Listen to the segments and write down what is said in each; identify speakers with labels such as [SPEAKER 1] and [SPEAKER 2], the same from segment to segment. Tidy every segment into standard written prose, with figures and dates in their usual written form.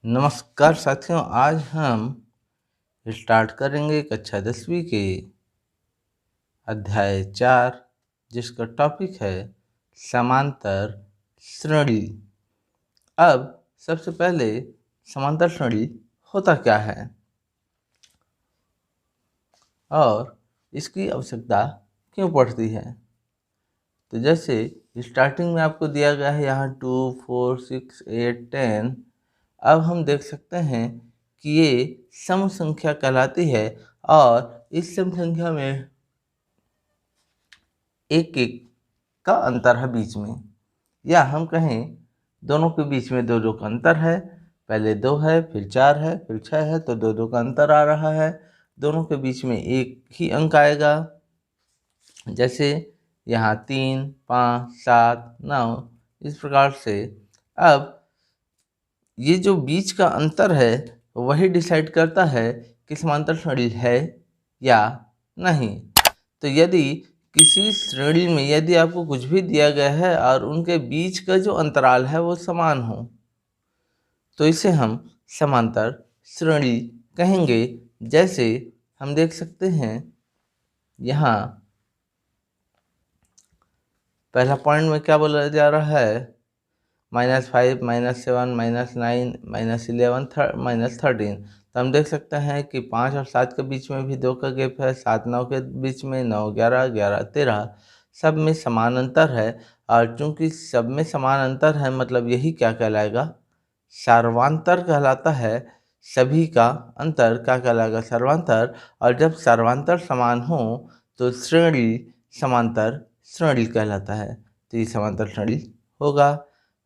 [SPEAKER 1] नमस्कार साथियों, आज हम स्टार्ट करेंगे कक्षा 10वीं के अध्याय 4, जिसका टॉपिक है समांतर श्रेणी। अब सबसे पहले समांतर श्रेणी होता क्या है और इसकी आवश्यकता क्यों पड़ती है। तो जैसे स्टार्टिंग में आपको दिया गया है यहाँ 2, 4, 6, 8, 10। अब हम देख सकते हैं कि ये सम संख्या कहलाती है और इस सम संख्या में एक एक का अंतर है बीच में, या हम कहें दोनों के बीच में दो दो का अंतर है। पहले 2 है, फिर 4 है, फिर 6 है, तो दो दो का अंतर आ रहा है। दोनों के बीच में एक ही अंक आएगा। जैसे यहाँ 3, 5, 7, 9, इस प्रकार से। अब ये जो बीच का अंतर है वही डिसाइड करता है कि समांतर श्रेणी है या नहीं। तो यदि किसी श्रेणी में यदि आपको कुछ भी दिया गया है और उनके बीच का जो अंतराल है वो समान हो, तो इसे हम समांतर श्रेणी कहेंगे। जैसे हम देख सकते हैं यहाँ पहला पॉइंट में क्या बोला जा रहा है, -5, -7, -9, -11, -13। तो हम देख सकते हैं कि 5 और 7 के बीच में भी 2 का गैप है, 7, 9 के बीच में 9, 11, 11, 13, सब में समान अंतर है। और चूंकि सब में समान अंतर है मतलब यही क्या कहलाएगा, सर्वांतर कहलाता है। सभी का अंतर क्या कहलाएगा, सर्वांतर। और जब सर्वांतर समान हो तो श्रेणी समांतर श्रेणी कहलाता है। तो ये समांतर श्रेणी होगा।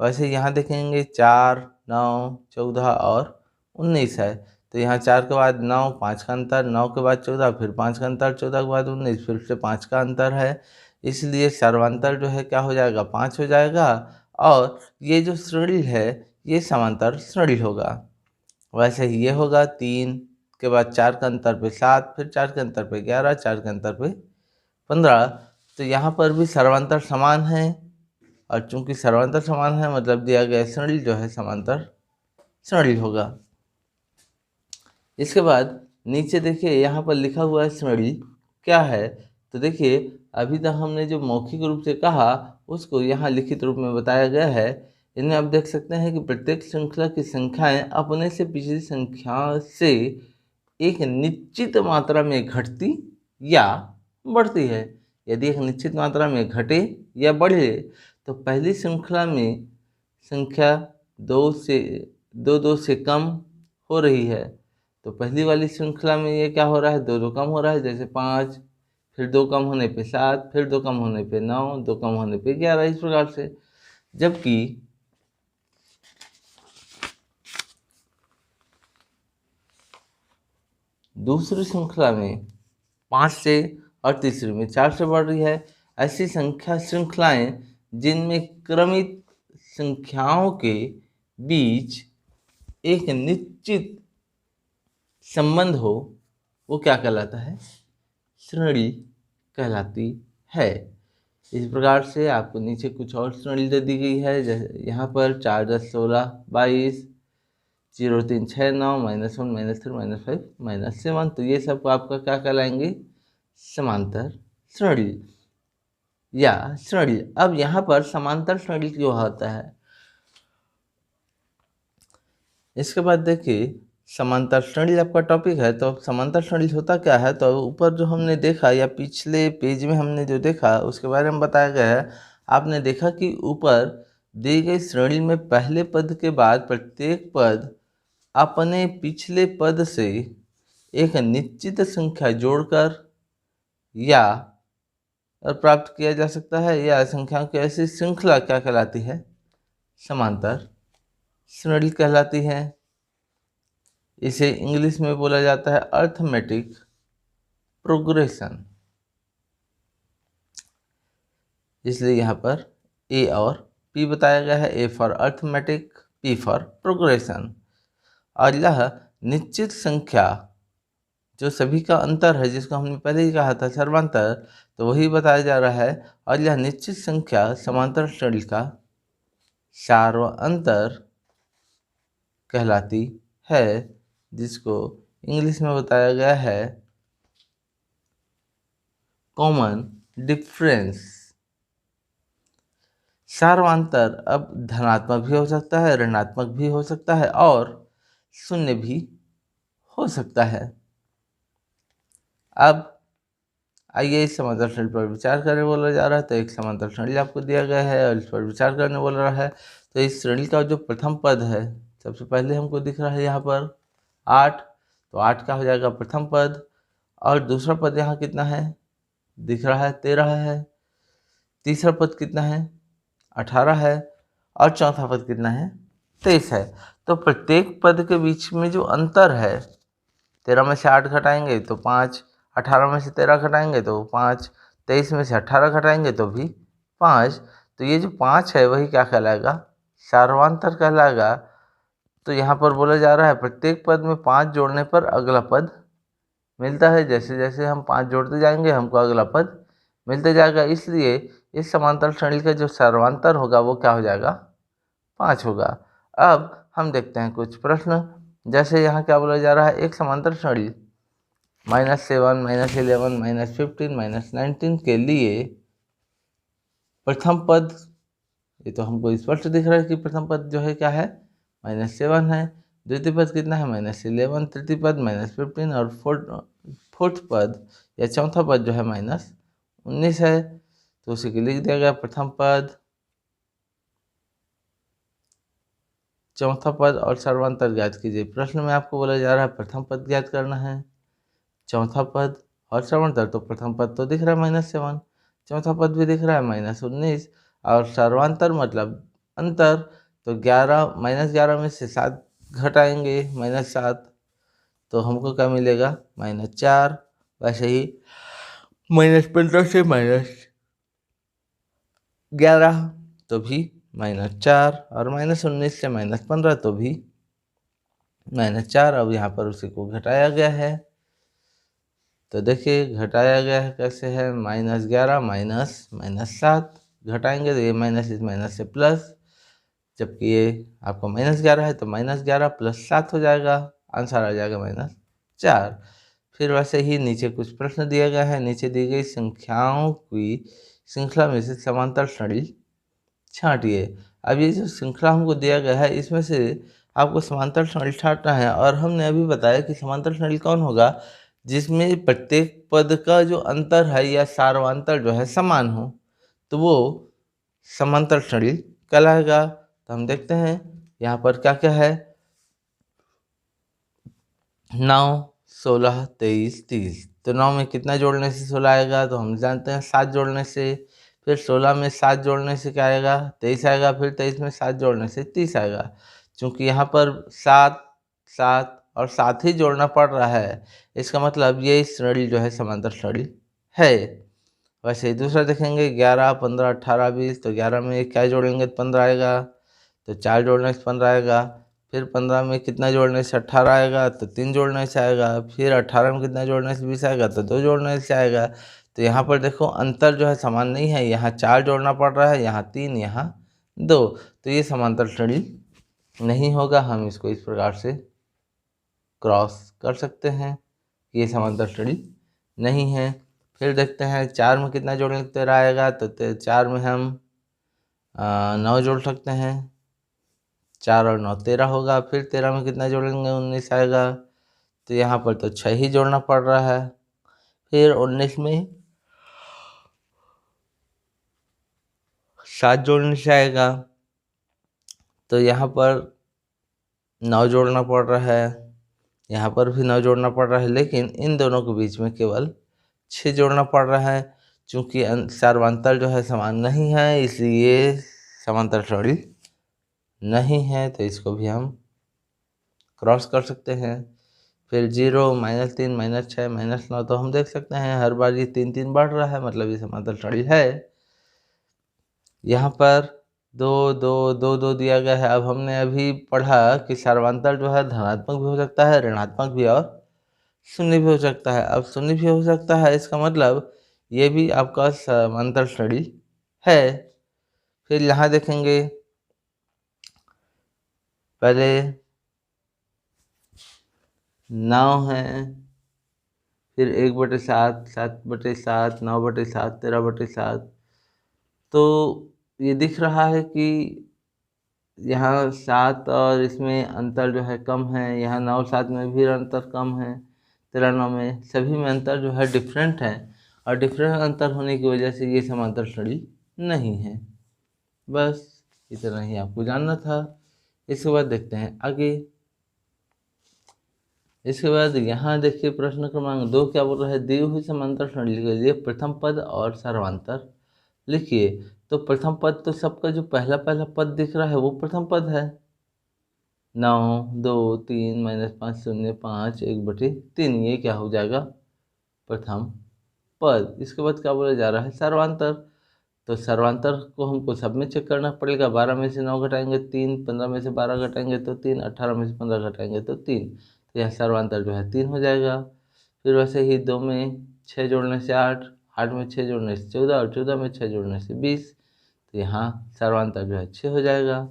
[SPEAKER 1] वैसे यहाँ देखेंगे 4, 9, 14 और 19 है। तो यहाँ 4 के बाद 9, 5 का अंतर, 9 के बाद 14, फिर 5 का अंतर, 14 के बाद 19, फिर से 5 का अंतर है। इसलिए सर्वांतर जो है क्या हो जाएगा, 5 हो जाएगा। और ये जो श्रेणी है ये समांतर श्रेणी होगा। वैसे ही ये होगा 3 के बाद 4 का अंतर पे 7, फिर 4 के अंतर पे 11, 4 के अंतर पे 15। तो यहाँ पर भी सर्वांतर समान है और चूंकि सर्वांतर समान है मतलब दिया गया श्रेणी जो है समांतर श्रेणी होगा। इसके बाद नीचे देखिए यहाँ पर लिखा हुआ है श्रेणी क्या है। तो देखिए अभी तक हमने जो मौखिक रूप से कहा उसको यहाँ लिखित रूप में बताया गया है। इनमें आप देख सकते हैं कि प्रत्येक श्रृंखला की संख्याएं अपने से पिछली संख्या से एक निश्चित मात्रा में घटती या बढ़ती है। यदि एक निश्चित मात्रा में घटे या बढ़े तो पहली श्रृंखला में संख्या 2 से कम हो रही है। तो पहली वाली श्रृंखला में ये क्या हो रहा है, 2 कम हो रहा है। जैसे 5, फिर 2 कम होने पे 7, फिर 2 कम होने पे 9, 2 कम होने पे 11, इस प्रकार से। जबकि दूसरी श्रृंखला में 5 से और तीसरी में 4 से बढ़ रही है। ऐसी संख्या श्रृंखलाएं जिनमें क्रमित संख्याओं के बीच एक निश्चित संबंध हो वो क्या कहलाता है, श्रेणी कहलाती है। इस प्रकार से आपको नीचे कुछ और श्रेणी दे दी गई है। जैसे यहाँ पर 4, 10, 16, 22, 0, 3, 6, 9, -1, -3, -5, -7। तो ये सब आपका क्या कहलाएंगे, समांतर श्रेणी या श्रेणी। अब यहाँ पर समांतर श्रेणी क्यों होता है, इसके बाद देखिए समांतर श्रेणी आपका टॉपिक है। तो समांतर श्रेणी होता क्या है, तो ऊपर जो हमने देखा या पिछले पेज में हमने जो देखा उसके बारे में बताया गया है। आपने देखा कि ऊपर दी गई श्रेणी में पहले पद के बाद प्रत्येक पद अपने पिछले पद से एक निश्चित संख्या जोड़कर या प्राप्त किया जा सकता है, या संख्याओं की ऐसी श्रृंखला क्या कहलाती है, समांतर श्रेणी कहलाती है। इसे इंग्लिश में बोला जाता है अर्थमेटिक प्रोग्रेशन। इसलिए यहाँ पर ए और पी बताया गया है, A for arithmetic, P for progression. और यह निश्चित संख्या जो सभी का अंतर है, जिसको हमने पहले ही कहा था सर्वांतर, तो वही बताया जा रहा है। और यह निश्चित संख्या समांतर श्रेणी का सार्वअंतर कहलाती है, जिसको इंग्लिश में बताया गया है कॉमन डिफरेंस। सार्वंतर अब धनात्मक भी हो सकता है, ऋणात्मक भी हो सकता है और शून्य भी हो सकता है। अब आइए इस समांतर श्रेणी पर विचार करने बोला जा रहा है। तो एक समांतर श्रेणी आपको दिया गया है और इस पर विचार करने बोल रहा है। तो इस श्रेणी का जो प्रथम पद है, सबसे पहले हमको दिख रहा है यहाँ पर 8, तो 8 का हो जाएगा प्रथम पद। और दूसरा पद यहाँ कितना है, दिख रहा है 13 है। तीसरा पद कितना है, 18 है। और चौथा पद कितना है, 23 है। तो प्रत्येक पद के बीच में जो अंतर है, 13 में से 8 घटाएंगे तो 5, 18 में से 13 घटाएंगे तो 5, 23 में से 18 घटाएंगे तो भी 5। तो ये जो 5 है वही क्या कहलाएगा, सार्वंतर कहलाएगा। तो यहाँ पर बोला जा रहा है प्रत्येक पद में 5 जोड़ने पर अगला पद मिलता है। जैसे जैसे हम 5 जोड़ते जाएंगे हमको अगला पद मिलते जाएगा, इसलिए इस समांतर श्रेणी का जो सार्वंतर होगा वो क्या हो जाएगा, 5 होगा। अब हम देखते हैं कुछ प्रश्न। जैसे यहाँ क्या बोला जा रहा है, एक समांतर श्रेणी -7, -11, -15, -19 के लिए प्रथम पद, ये तो हमको स्पष्ट दिख रहा है कि प्रथम पद जो है क्या है, -7 है। द्वितीय पद कितना है, -11। तृतीय पद -15 और फोर्थ पद या चौथा पद जो है -19 है। तो उसी के लिख दिया गया प्रथम पद, चौथा पद और सर्वांतर ज्ञात कीजिए। प्रश्न में आपको बोला जा रहा है प्रथम पद ज्ञात करना है, चौथा पद और सर्वांतर। तो प्रथम पद तो दिख रहा है -7, चौथा पद भी दिख रहा है -19 और सर्वांतर मतलब अंतर। तो 11 में से 7 घटाएंगे, -7, तो हमको क्या मिलेगा, -4। वैसे ही -15 से -11 तो भी -4 और -19 से -15 तो भी -4। अब यहाँ पर उसी को घटाया गया है। तो देखिए घटाया गया है कैसे है, -11 -7 घटाएंगे तो ये माइनस इस माइनस से प्लस, जबकि ये आपको -11 है तो -11 + 7 हो जाएगा, आंसर आ जाएगा -4। फिर वैसे ही नीचे कुछ प्रश्न दिया गया है। नीचे दी गई संख्याओं की श्रृंखला में से समांतर श्रेणी छांटिए। अब ये जो श्रृंखला हमको दिया गया है इसमें से आपको समांतर श्रेणी छांटना है। और हमने अभी बताया कि समांतर श्रेणी कौन होगा, जिसमें प्रत्येक पद का जो अंतर है या सार्वंतर जो है समान हो, तो वो समांतर श्रेणी कहलाएगा। तो हम देखते हैं यहाँ पर क्या क्या है, 9, 16, 23, 30। तो 9 में कितना जोड़ने से 16 आएगा, तो हम जानते हैं 7 जोड़ने से। फिर 16 में 7 जोड़ने से क्या आएगा, 23 आएगा। फिर 23 में 7 जोड़ने से 30 आएगा। चूँकि यहाँ पर 7, 7 और 7 ही जोड़ना पड़ रहा है, इसका मतलब ये श्रेणी जो है समांतर श्रेणी है। वैसे ही दूसरा देखेंगे 11, 15, 18, 20। तो 11 में क्या जोड़ेंगे तो 15 आएगा, तो 4 जोड़ने से 15 आएगा। फिर 15 में कितना जोड़ने से 18 आएगा, तो 3 जोड़ने से आएगा। फिर 18 में कितना जोड़ने से 20 आएगा, तो 2 जोड़ने से आएगा। तो यहाँ पर देखो अंतर जो है समान नहीं है, यहाँ 4 जोड़ना पड़ रहा है, यहाँ 3, यहाँ 2। तो ये समांतर श्रेणी नहीं होगा। हम इसको इस प्रकार से क्रॉस कर सकते हैं कि ये समांतर श्रेणी नहीं है। फिर देखते हैं 4 में कितना जोड़ने से 13 आएगा, तो 4 में हम 9 जोड़ सकते हैं, 4 और 9 13 होगा। फिर 13 में कितना जोड़ेंगे, 19 आएगा। तो यहाँ पर तो 6 ही जोड़ना पड़ रहा है। फिर 19 में 7 जोड़ने से आएगा, तो यहाँ पर 9 जोड़ना पड़ रहा है, यहाँ पर भी 9 जोड़ना पड़ रहा है। लेकिन इन दोनों के बीच में केवल 6 जोड़ना पड़ रहा है। चूँकि सार्वंतर जो है समान नहीं है, इसलिए समांतर श्रेणी नहीं है। तो इसको भी हम क्रॉस कर सकते हैं। फिर 0, -3, -6, -9। तो हम देख सकते हैं हर बार ये 3 3 बढ़ रहा है, मतलब ये समांतर श्रेणी है। यहाँ पर 2 2 2 2 दिया गया है। अब हमने अभी पढ़ा कि सार्वंतर जो है धनात्मक भी हो सकता है, ऋणात्मक भी और शून्य भी हो सकता है। अब शून्य भी हो सकता है, इसका मतलब ये भी आपका समांतर श्रेणी है। फिर यहाँ देखेंगे, पहले 9 है, फिर 1/7, 7/7, 9/7, 13/7। तो ये दिख रहा है कि यहाँ 7 और इसमें अंतर जो है कम है, यहाँ 9 7 में भी अंतर कम है, 13 9 में सभी में अंतर जो है डिफरेंट है, और डिफरेंट अंतर होने की वजह से ये समांतर श्रेणी नहीं है। बस इतना ही आपको जानना था। इसके बाद देखते हैं आगे। इसके बाद यहाँ देखिए प्रश्न क्रमांक 2 क्या बोल रहा है, दी हुई समांतर श्रेणी के लिए प्रथम पद और सर्वांतर लिखिए। तो प्रथम पद तो सबका जो पहला पहला पद दिख रहा है वो प्रथम पद है, 9 2 3 -5 0 5 1/3, ये क्या हो जाएगा, प्रथम पद। इसके बाद क्या बोला जा रहा है, सर्वांतर। तो सर्वांतर को हमको सब में चेक करना पड़ेगा। 12 में से 9 घटाएंगे 3, 15 में से 12 घटाएंगे तो 3, 18 में से 15 घटाएंगे तो 3, तो यह सर्वांतर जो है 3 हो जाएगा। फिर वैसे ही 2 में 6 जोड़ने से 8, 8 में 6 जोड़ने से 14, और 14 में 6 जोड़ने से 20, तो यहाँ सर्वांतर जो है 6 हो जाएगा।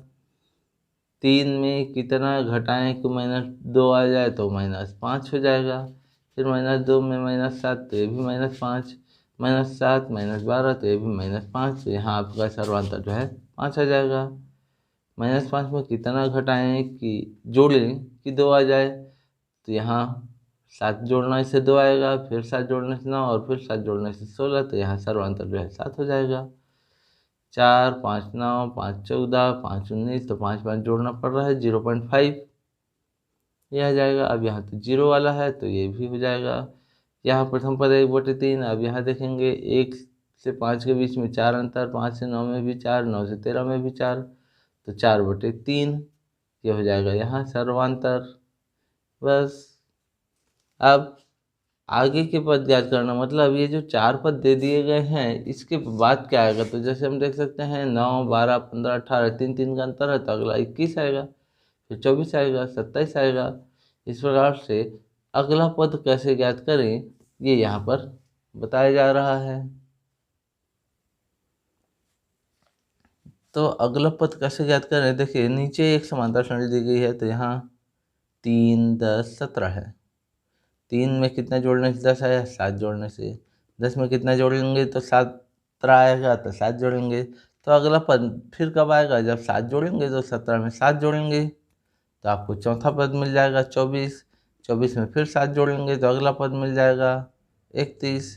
[SPEAKER 1] 3 में कितना घटाएं कि -2 आ जाए, तो -5 हो जाएगा। फिर -2 में -7, तो ये भी -5, -7 -12, तो ये भी -5, तो यहाँ आपका सर्वांतर जो है 5 आ जाएगा। -5 में कितना घटाएं कि जोड़ें कि 2 आ जाए, तो यहाँ 7 जोड़ना इससे 2 आएगा, फिर 7 जोड़ने से 9, और फिर 7 जोड़ने से 16, तो यहाँ सर्वांतर जो है 7 हो जाएगा। 4 5 9 5 14 5 19, तो 5 5 जोड़ना पड़ रहा है, 0.5 ये आ जाएगा। अब यहाँ तो 0 वाला है तो ये भी हो जाएगा। यहाँ प्रथम पद 1/3। अब यहाँ देखेंगे 1 से 5 के बीच में 4 अंतर, 5 से 9 में भी 4, 9 से 13 में भी 4, तो 4/3 ये हो जाएगा यहाँ सर्वांतर। बस अब आगे के पद ज्ञात करना, मतलब ये जो 4 पद दे दिए गए हैं इसके बाद क्या आएगा, तो जैसे हम देख सकते हैं 9 12 15 18, 3 3 का अंतर है, तो अगला 21 आएगा, फिर 24 आएगा, 27 आएगा। इस प्रकार से अगला पद कैसे ज्ञात करें ये यहाँ पर बताया जा रहा है। तो अगला पद कैसे ज्ञात करें, देखिए नीचे एक समांतर श्रेणी दी गई है, तो यहाँ 3 10 17 है। 3 में कितना जोड़ने से 10 आया, 7 जोड़ने से। 10 में कितना जोड़ेंगे तो 17 आएगा, तो 7 जोड़ेंगे। तो अगला पद फिर कब आएगा, जब 7 जोड़ेंगे, तो 17 में 7 जोड़ेंगे तो आपको चौथा पद मिल जाएगा 24। 24 में फिर 7 जोड़ेंगे तो अगला पद मिल जाएगा 31,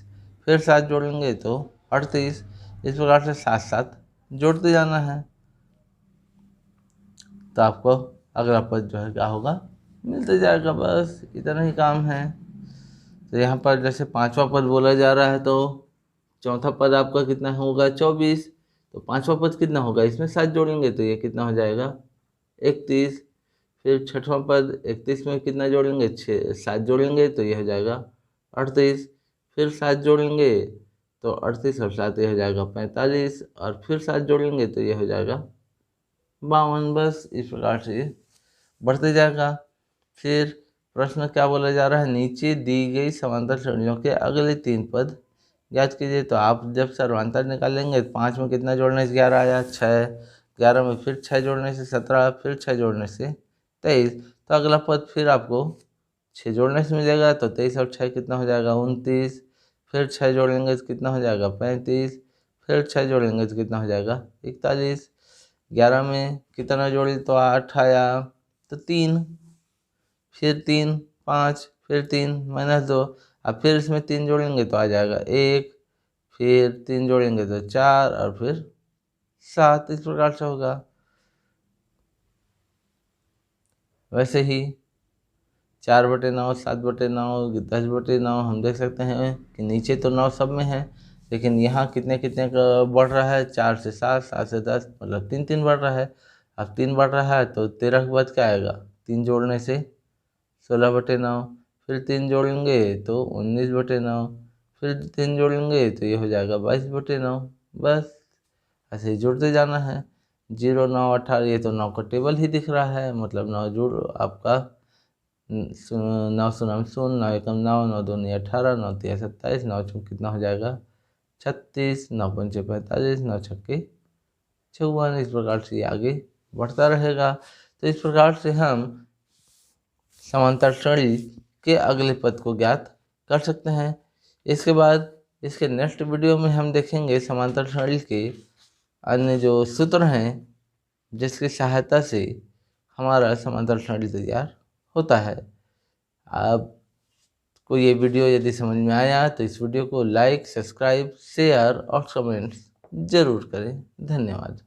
[SPEAKER 1] फिर 7 जोड़ेंगे तो 38। इस प्रकार से 7 7 जोड़ते जाना है, तो आपको अगला पद जो है क्या होगा, मिलते जाएगा। बस इतना ही काम है। तो यहाँ पर जैसे 5वां पद बोला जा रहा है, तो चौथा पद आपका कितना होगा, 24। तो 5वां पद कितना होगा, इसमें 7 जोड़ेंगे तो ये कितना हो जाएगा, 31। फिर 6वां पद 31 में कितना जोड़ेंगे, 7 जोड़ेंगे तो ये हो जाएगा 38। फिर 7 जोड़ेंगे तो 38 और 7 ये हो जाएगा 45, और फिर 7 जोड़ेंगे तो ये हो जाएगा 52। बस इस प्रकार से बढ़ते जाएगा। फिर प्रश्न क्या बोला जा रहा है, नीचे दी गई समांतर श्रेणियों के अगले 3 पद ज्ञात कीजिए। तो आप जब सर्वांतर निकालेंगे, 5 में कितना जोड़ने से 11 आया, 6, 11 में फिर 6 जोड़ने से 17, फिर 6 जोड़ने से 23, तो अगला पद फिर आपको 6 जोड़ने से मिलेगा, तो 23 और 6 कितना हो जाएगा, 29। फिर 6 जोड़ेंगे तो कितना हो जाएगा, 35। फिर 6 जोड़ेंगे तो कितना हो जाएगा, 41। 11 में कितना जोड़े तो 8 आया, तो 3, फिर 3 5, फिर 3 -2, अब फिर इसमें 3 जोड़ेंगे तो आ जाएगा 1, फिर 3 जोड़ेंगे तो 4, और फिर 7। इस प्रकार से होगा। वैसे ही 4/9, 7/9, 10/9 हम देख सकते हैं कि नीचे तो 9 सब में है, लेकिन यहाँ कितने कितने का बढ़ रहा है, 4 से 7, 7 से 10, मतलब 3 3 बढ़ रहा है। अब 3 बढ़ रहा है तो 13 के बाद क्या आएगा, 3 जोड़ने से 16/9, फिर 3 जोड़ेंगे तो 19/9, फिर 3 जोड़ेंगे तो ये हो जाएगा 22/9। बस ऐसे ही जोड़ते जाना है। 0 9 18, ये तो 9 का टेबल ही दिख रहा है, मतलब 9 जोड़ आपका 9 शून्य 0, 9 एकम 9, 9 दूनी 18, 9 तिया 27, 9 चौक कितना हो जाएगा 36, 9 पंचे 45, 9 छक्के 54। इस प्रकार से आगे बढ़ता रहेगा। तो इस प्रकार से हम समांतर श्रेणी के अगले पद को ज्ञात कर सकते हैं। इसके बाद इसके नेक्स्ट वीडियो में हम देखेंगे समांतर सरणी के अन्य जो सूत्र हैं जिसकी सहायता से हमारा समांतर सरणी तैयार होता है। आपको ये वीडियो यदि समझ में आया तो इस वीडियो को लाइक, सब्सक्राइब, शेयर और कमेंट्स जरूर करें। धन्यवाद।